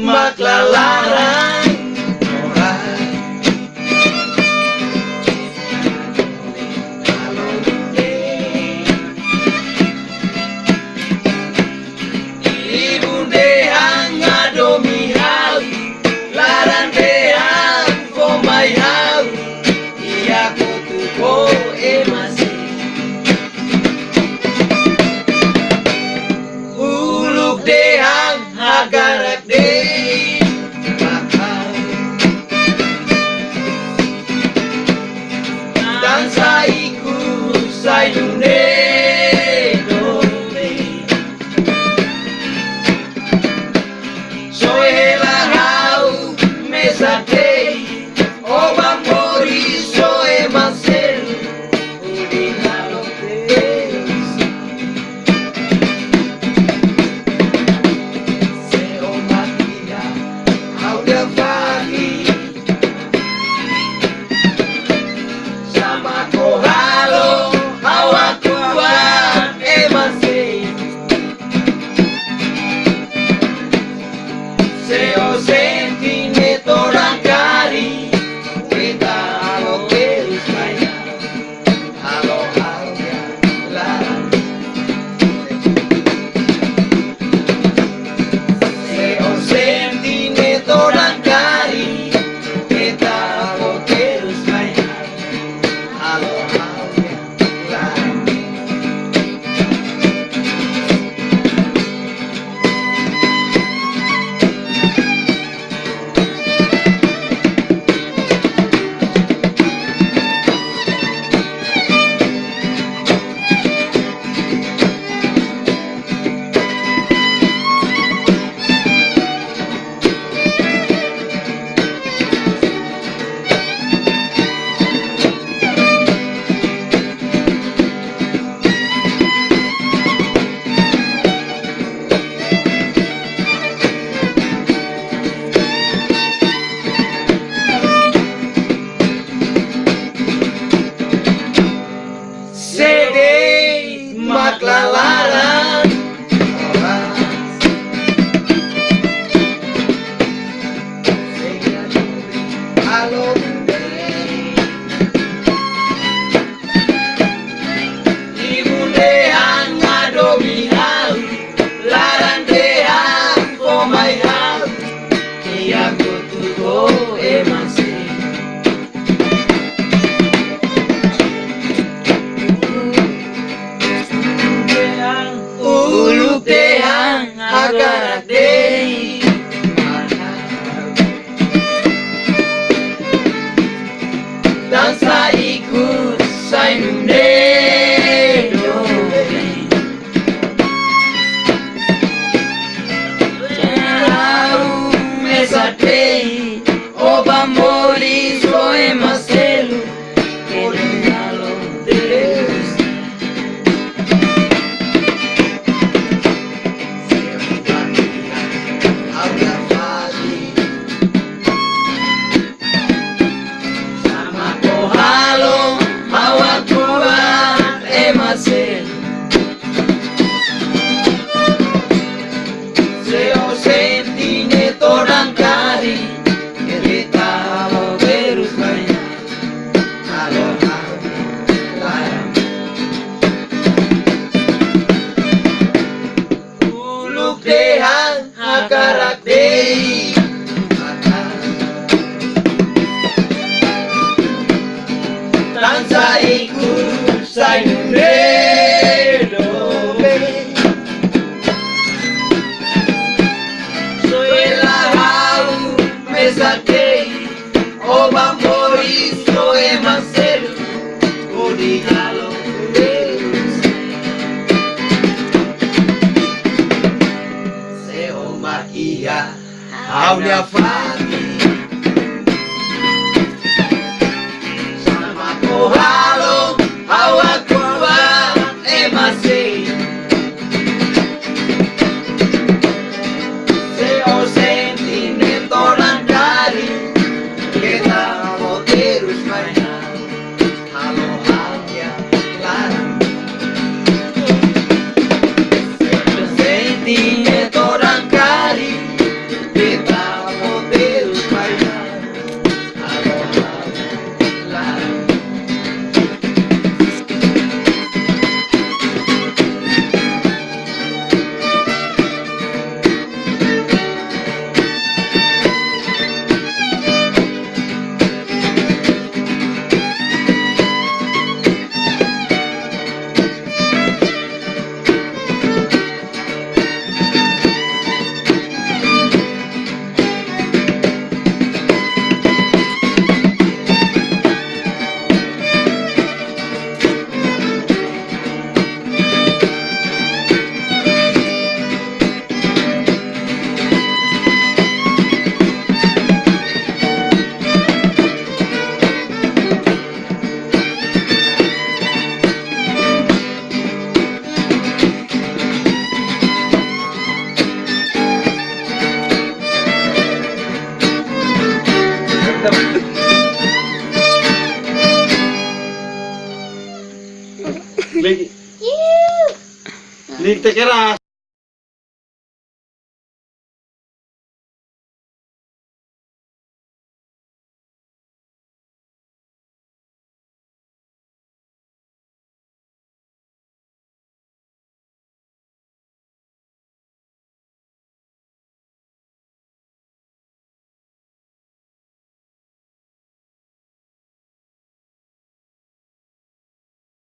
maklalarang orang ibunde ang adomihal larandehang fomayhal iya kutuko emasi uluk dehang hagarak deh bakal dan saiku sayune dole soy helahau mesate obang mori soy masel Seo sentine torang kari kita halo terus main halo halo ya larang Seo sentine torang kari kita halo terus main halo halo ya larang maklalarang orang halo ibundehang adomihal larandehang fomayhal iya kutuko emasi uluk dehang hagarak deh dan saikut sainune dole jauh mesate obang mori soe maselu kodingalo terus Seo sentine torang kari kita halo terus main halo halo larang uluk dehang hagarak deh dan saiku sayune dole mesate obang mori soe masel kodingalo terus seo makia aulia fati sama kohalo hawa kuwa emase seo sentine torang kari kita mau terus main halo halo ya larang seo sentine torang kari kita Lig, lig, tekera.